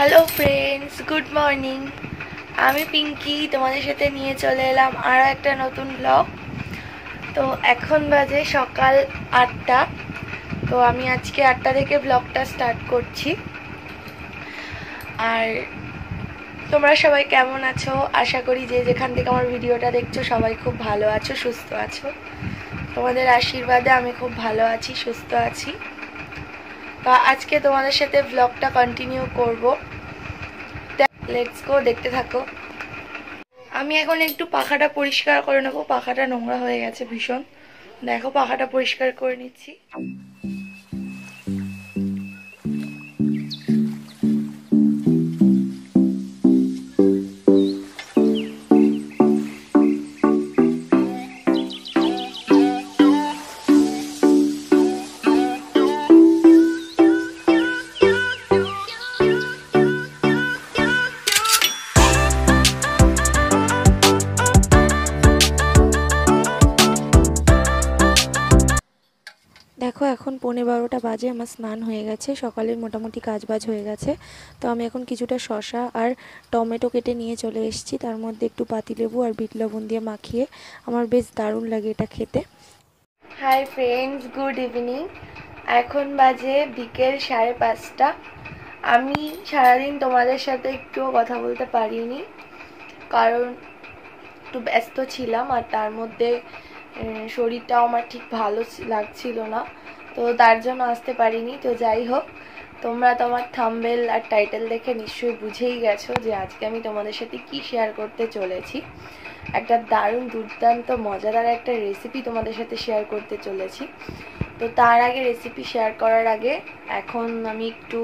Hello friends, good morning. আমি পিঙ্কি তোমাদের সাথে নিয়ে চলে এলাম আরও একটা নতুন ব্লগ। তো এখন বাজে সকাল 8টা। তো আমি আজকে 8টা থেকে ব্লগটা স্টার্ট করছি। আর তোমরা সবাই কেমন আছো? আশা করি যে যেখান থেকে আমার ভিডিওটা দেখছো সবাই খুব ভালো আছো, সুস্থ আছো। তোমাদের আশীর্বাদে আমি খুব ভালো আছি, সুস্থ আছি। তো আজকে তোমাদের সাথে ব্লগটা কন্টিনিউ করব। লেটস গো, দেখতে থাকো। আমি এখন একটু পাখাটা পরিষ্কার করে নেবো, পাখাটা নোংরা হয়ে গেছে ভীষণ। দেখো, পাখাটা পরিষ্কার করে নিচ্ছি। দেখো, এখন 11:15 বাজে, আমার স্নান হয়ে গেছে, সকালের মোটামুটি কাজবাজ হয়ে গেছে। তো আমি এখন কিছুটা শসা আর টমেটো কেটে নিয়ে চলে এসেছি, তার মধ্যে একটু পাতিলেবু আর বিট লবণ দিয়ে মাখিয়ে। আমার বেশ দারুণ লাগে এটা খেতে। Hi friends, good evening. এখন বাজে বিকেল 5:30। আমি সারাদিন তোমাদের সাথে একটুও কথা বলতে পারিনি, কারণ একটু ব্যস্ত ছিলাম আর তার মধ্যে শরীরটাও আমার ঠিক ভালো লাগছিল না, তো তার জন্য আসতে পারিনি। তো যাই হোক, তোমরা তোমার থাম্বনেল আর টাইটেল দেখে নিশ্চয়ই বুঝেই গেছো যে আজকে আমি তোমাদের সাথে কি শেয়ার করতে চলেছি। একটা দারুণ দুর্দান্ত মজাদার একটা রেসিপি তোমাদের সাথে শেয়ার করতে চলেছি। তো তার আগে, রেসিপি শেয়ার করার আগে, এখন আমি একটু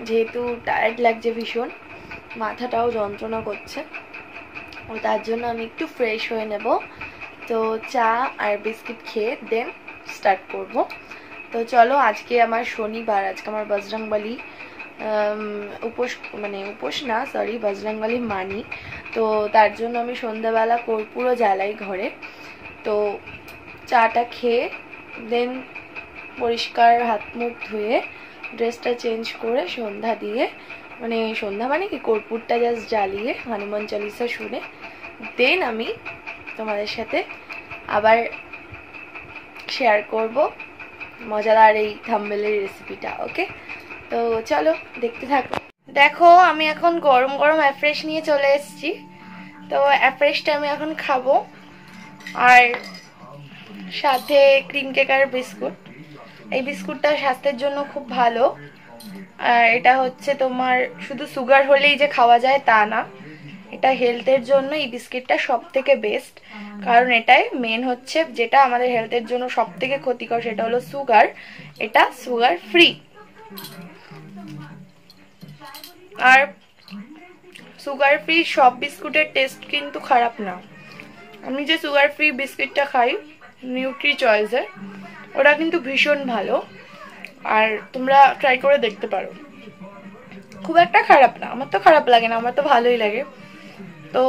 যেহেতু টায়ার্ড লাগছে ভীষণ, মাথাটাও যন্ত্রণা করছে, ও তার জন্য আমি একটু ফ্রেশ হয়ে নেব। তো চা আর বিস্কিট খেয়ে দেন স্টার্ট করব। তো চলো, আজকে আমার শনিবার, আজকে আমার বজরংবলী উপোস না, সরি, বজরংবলী মানি। তো তার জন্য আমি সন্ধ্যাবেলা কর্পূরও জ্বালাই ঘরে। তো চাটা খেয়ে দেন পরিষ্কার হাত মুখ ধুয়ে ড্রেসটা চেঞ্জ করে সন্ধ্যা দিয়ে, সন্ধ্যা মানে কি, কর্পূরটা জাস্ট জ্বালিয়ে হনুমান চালিসা শুনে দেন আমি তোমাদের সাথে আবার শেয়ার করব মজাদার এই থাম্বনেলের রেসিপিটা। ওকে, তো চলো দেখতে থাকো। দেখো, আমি এখন গরম গরম অ্যাফ্রেশ নিয়ে চলে এসেছি। তো অ্যাফ্রেশটা আমি এখন খাবো, আর সাথে ক্রিম কেক আর বিস্কুট। এই বিস্কুটটা স্বাস্থ্যের জন্য খুব ভালো। আর এটা হচ্ছে তোমার শুধু সুগার হলেই যে খাওয়া যায় তা না, এটা হেলথের জন্য এই বিস্কিটটা সব থেকে বেস্ট। কারণ এটাই মেন হচ্ছে যেটা আমাদের হেলথের জন্য সব থেকে ক্ষতিকর, সেটা হলো সুগার। এটা সুগার ফ্রি। আর সুগার ফ্রি সব বিস্কুটের টেস্ট কিন্তু খারাপ না। আমি যে সুগার ফ্রি বিস্কিটটা খাই নিউট্রি চয়েসের, ওটা কিন্তু ভীষণ ভালো, আর তোমরা ট্রাই করে দেখতে পারো। খুব একটা খারাপ না, আমার তো খারাপ লাগে না, আমার তো ভালোই লাগে। তো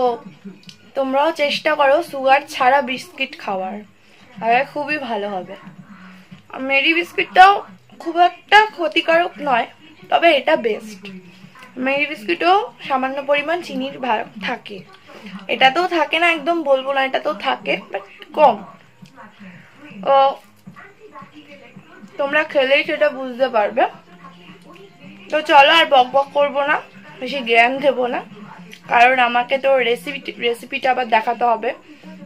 তোমরাও চেষ্টা করো সুগার ছাড়া বিস্কিট খাওয়ার, তাহলে খুবই ভালো হবে। মেরি বিস্কিটটাও খুব একটা ক্ষতিকারক নয়, তবে এটা বেস্ট। মেরি বিস্কিটও সামান্য পরিমাণ চিনির ভাগ থাকে, এটাতেও থাকে না, একদম বলবো না, এটাতেও থাকে, বাট কম। ও তোমরা খেলেই সেটা বুঝতে পারবে। তো চলো, আর বক বক করবো না, বেশি জ্ঞান দেবো না, কারণ আমাকে তো রেসিপিটা আবার দেখাতে হবে।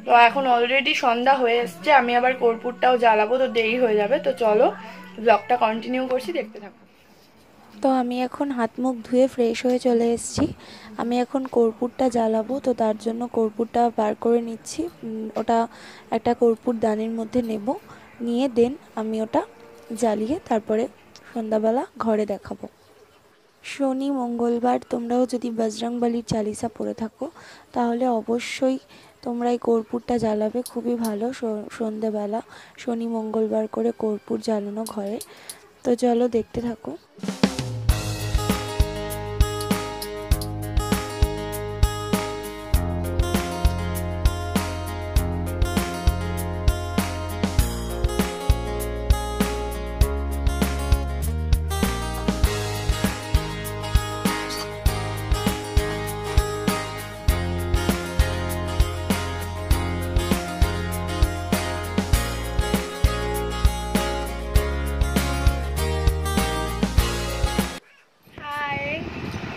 তো এখন অলরেডি সন্ধ্যা হয়ে এসছে, আমি আবার কর্পূরটাও জ্বালাবো, তো দেরি হয়ে যাবে। তো চলো, ব্লগটা কন্টিনিউ করছি, দেখতে থাকো। তো আমি এখন হাত মুখ ধুয়ে ফ্রেশ হয়ে চলে এসেছি। আমি এখন কর্পূরটা জ্বালাবো, তো তার জন্য কর্পূরটা বার করে নিচ্ছি। ওটা একটা কর্পূর দানির মধ্যে নেব, নিয়ে দেন আমি ওটা জ্বালিয়ে তারপরে সন্ধ্যাবেলা ঘরে দেখাবো। শনি মঙ্গলবার তোমরাও যদি বজরংবলীর চালিসা পড়ে থাকো, তাহলে অবশ্যই তোমরা এই কর্পূরটা জ্বালাবে, খুবই ভালো। সন্ধ্যেবেলা শনি মঙ্গলবার করে কর্পূর জ্বালানো ঘরে। তো চলো দেখতে থাকো।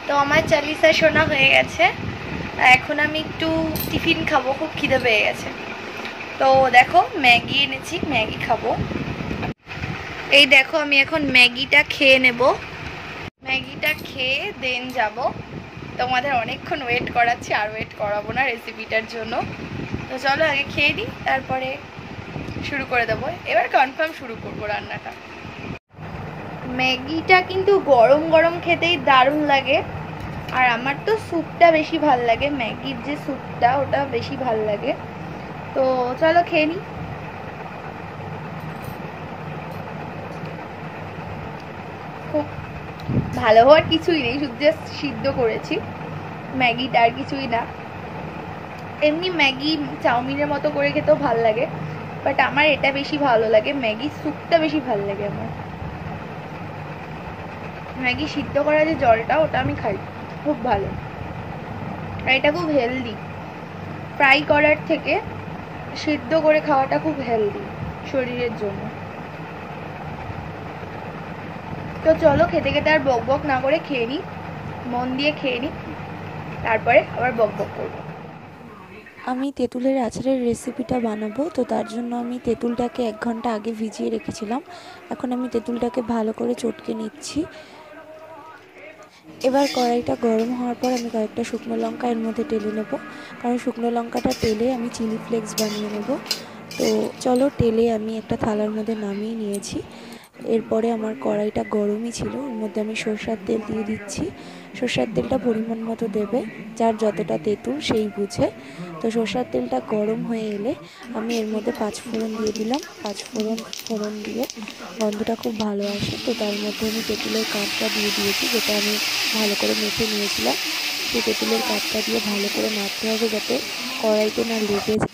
তো আমার চালিসা শোনা হয়ে গেছে, এখন আমি একটু টিফিন খাবো, খুব খিদে পেয়ে গেছে। তো দেখো ম্যাগি এনেছি, ম্যাগি খাবো। এই দেখো আমি এখন ম্যাগিটা খেয়ে নেব, ম্যাগিটা খেয়ে দেন যাব। তোমাদের অনেকক্ষণ ওয়েট করাচ্ছি, আর ওয়েট করাবো না রেসিপিটার জন্য। তো চলো আগে খেয়ে নিই, তারপরে শুরু করে দেবো। এবার কনফার্ম শুরু করবো রান্নাটা। ম্যাগিটা কিন্তু গরম গরম খেতেই দারুণ লাগে, আর আমার তো স্যুপটা বেশি ভাল লাগে, ম্যাগির যে স্যুপটা ওটা বেশি ভাল লাগে। তো চলো খেয়ে নিই। খুব ভালো হওয়ার কিছুই নেই, শুধু জাস্ট সিদ্ধ করেছি ম্যাগিটা, আর কিছুই না। এমনি ম্যাগি চাউমিনের মতো করে খেতেও ভাল লাগে, বাট আমার এটা বেশি ভালো লাগে, ম্যাগির স্যুপটা বেশি ভাল লাগে আমার। ম্যাগি সিদ্ধ করা যে জলটা, ওটা আমি খাই, খুব ভালো। আর এটা খুব হেলদি, ফ্রাই করার থেকে সিদ্ধ করে খাওয়াটা খুব হেলদি শরীরের জন্য। তো চলো খেতে খেতে আর বক বক না করে খেয়ে নিই, মন দিয়ে খেয়ে নিই, তারপরে আবার বক বক করবো। আমি তেঁতুলের আচারের রেসিপিটা বানাবো, তো তার জন্য আমি তেঁতুলটাকে 1 ঘন্টা আগে ভিজিয়ে রেখেছিলাম। এখন আমি তেঁতুলটাকে ভালো করে চটকে নিচ্ছি। এবার কড়াইটা গরম হওয়ার পর আমি কয়েকটা শুকনো লঙ্কা এর মধ্যে টেলে নেব, কারণ শুকনো লঙ্কাটা টেলে আমি চিলি ফ্লেক্স বানিয়ে নেব। তো চলো, টেলে আমি একটা থালার মধ্যে নামিয়ে নিয়েছি। এরপরে আমার কড়াইটা গরমই ছিল, ওর মধ্যে আমি সরষের তেল দিয়ে দিচ্ছি। সরষের তেলটা পরিমাণ মতো দেবে, যার যতটা তেঁতুল সেই বুঝে। তো সরষের তেলটা গরম হয়ে এলে আমি এর মধ্যে 5 ফোড়ন দিয়ে দিলাম। 5 ফোড়ন দিয়ে গন্ধটা খুব ভালো আসে। তো তার মধ্যে আমি তেঁতুলের কাঠটা দিয়ে দিয়েছি, যেটা আমি ভালো করে মেখে নিয়েছিলাম। সেই তেঁতুলের কাঠটা দিয়ে ভালো করে নাড়তে হবে, যাতে কড়াইতে না লেগে যায়।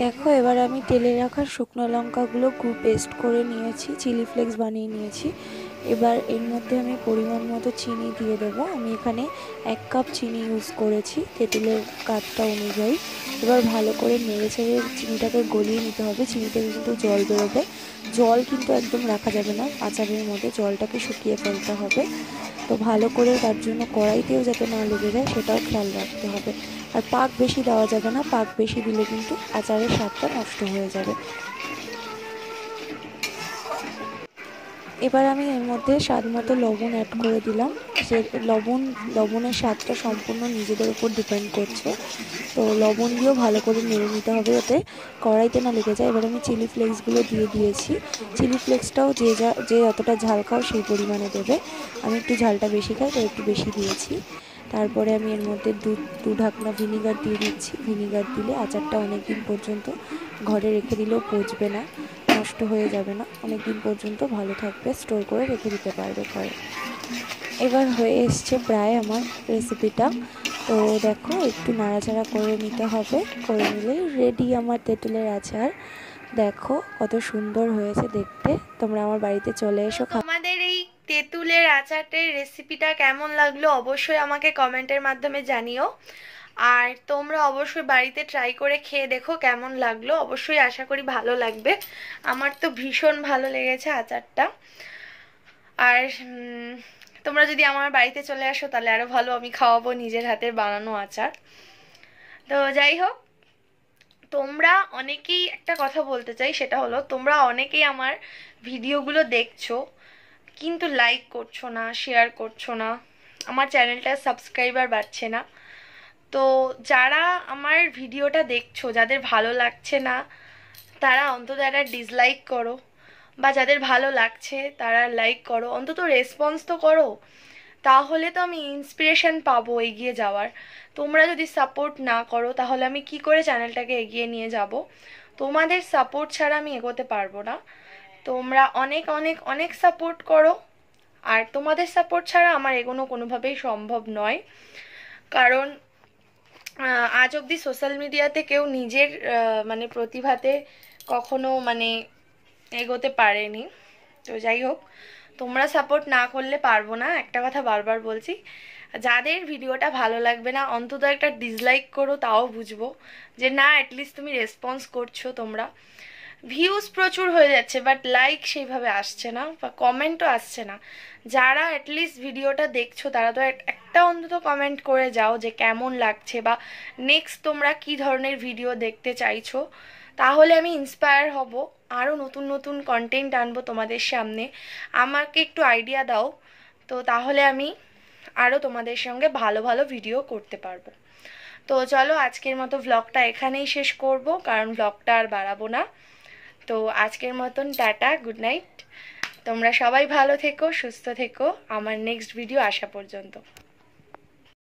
দেখো, এবার আমি তেলে রাখা শুকনো লঙ্কাগুলো খুব পেস্ট করে নিয়েছি, চিলি ফ্লেক্স বানিয়ে নিয়েছি। এবার এর মধ্যে আমি পরিমাণ মতো চিনি দিয়ে দেবো। আমি এখানে 1 কাপ চিনি ইউজ করেছি তেঁতুলের কাঠটা অনুযায়ী। এবার ভালো করে নেড়ে চেড়ে চিনিটাকে গলিয়ে নিতে হবে। চিনি থেকে কিন্তু জল বেরোবে, জল কিন্তু একদম রাখা যাবে না আচারের মধ্যে, জলটাকে শুকিয়ে ফেলতে হবে। তো ভালো করে তার জন্য কড়াইতেও যাতে না লেগে যায় সেটাও খেয়াল রাখতে হবে। আর পাক বেশি দেওয়া যাবে না, পাক বেশি দিলে কিন্তু আচারের স্বাদটা নষ্ট হয়ে যাবে। এবার আমি এর মধ্যে স্বাদ মতো লবণ অ্যাড করে দিলাম। যে লবণের স্বাদটা সম্পূর্ণ নিজেদের উপর ডিপেন্ড করছে। তো লবণ দিয়েও ভালো করে নেড়ে নিতে হবে, যাতে কড়াইতে না লেগে যায়। এবার আমি চিলি ফ্লেক্সগুলো দিয়ে দিয়েছি। চিলি ফ্লেক্সটাও যে যতটা ঝাল খাও সেই পরিমাণে দেবে। আমি একটু ঝালটা বেশি খাই, তো একটু বেশি দিয়েছি। তারপরে আমি এর মধ্যে দু ঢাকনা ভিনিগার দিয়ে দিচ্ছি। ভিনিগার দিলে আচারটা অনেক দিন পর্যন্ত ঘরে রেখে দিলেও পচবে না, নষ্ট হয়ে যাবে না, অনেক দিন পর্যন্ত ভালো থাকবে, স্টোর করে রেখে দিতে পারবে ঘরে। এবার হয়ে এসছে প্রায় আমার রেসিপিটা। তো দেখো, একটু নাড়াচাড়া করে নিতে হবে, করে নিলেই রেডি আমার তেঁতুলের আচার। দেখো কত সুন্দর হয়েছে দেখতে। তোমরা আমার বাড়িতে চলে এসো। তোমাদের এই তেঁতুলের আচারের রেসিপিটা কেমন লাগলো অবশ্যই আমাকে কমেন্টের মাধ্যমে জানিও, আর তোমরা অবশ্যই বাড়িতে ট্রাই করে খেয়ে দেখো কেমন লাগলো। অবশ্যই আশা করি ভালো লাগবে, আমার তো ভীষণ ভালো লেগেছে আচারটা। আর তোমরা যদি আমার বাড়িতে চলে আসো তাহলে আরো ভালো, আমি খাওয়াবো নিজের হাতের বানানো আচার। তো যাই হোক, তোমরা অনেকেই একটা কথা বলতে চাই, সেটা হলো তোমরা অনেকেই আমার ভিডিওগুলো দেখছো কিন্তু লাইক করছো না, শেয়ার করছো না, আমার চ্যানেলটা সাবস্ক্রাইবার বাড়ছে না। তো যারা আমার ভিডিওটা দেখছো, যাদের ভালো লাগছে না তারা অন্তত একটা ডিসলাইক করো, বা যাদের ভালো লাগছে তারা লাইক করো, অন্তত রেসপন্স তো করো, তাহলে তো আমি ইন্সপিরেশন পাবো এগিয়ে যাওয়ার। তোমরা যদি সাপোর্ট না করো তাহলে আমি কি করে চ্যানেলটাকে এগিয়ে নিয়ে যাব? তোমাদের সাপোর্ট ছাড়া আমি এগোতে পারবো না। তোমরা অনেক অনেক অনেক সাপোর্ট করো, আর তোমাদের সাপোর্ট ছাড়া আমার এগোনো কোনোভাবেই সম্ভব নয়। কারণ আজ অবধি সোশ্যাল মিডিয়াতে কেউ নিজের মানে প্রতিভাতে কখনো মানে এগোতে পারেনি। তো যাই হোক, তোমরা সাপোর্ট না করলে পারবো না, একটা কথা বারবার বলছি। যাদের ভিডিওটা ভালো লাগবে না অন্তত একটা ডিসলাইক করো, তাও বুঝবো যে না অ্যাটলিস্ট তুমি রেসপন্স করছো তোমরা। ভিউজ প্রচুর হয়ে যাচ্ছে, বাট লাইক সেইভাবে আসছে না বা কমেন্টও আসছে না। যারা অ্যাটলিস্ট ভিডিওটা দেখছো তারা তো একটা অন্তত কমেন্ট করে যাও যে কেমন লাগছে বা নেক্সট তোমরা কি ধরনের ভিডিও দেখতে চাইছো, তাহলে আমি ইন্সপায়ার হব, আরও নতুন নতুন কন্টেন্ট আনবো তোমাদের সামনে। আমাকে একটু আইডিয়া দাও, তো তাহলে আমি আরও তোমাদের সঙ্গে ভালো ভালো ভিডিও করতে পারবো। তো চলো আজকের মতো ব্লগটা এখানেই শেষ করব, কারণ ব্লগটা আর বাড়াবো না। তো আজকের মতন টাটা, গুড নাইট। তোমরা সবাই ভালো থেকো, সুস্থ থেকো আমার নেক্সট ভিডিও আসা পর্যন্ত।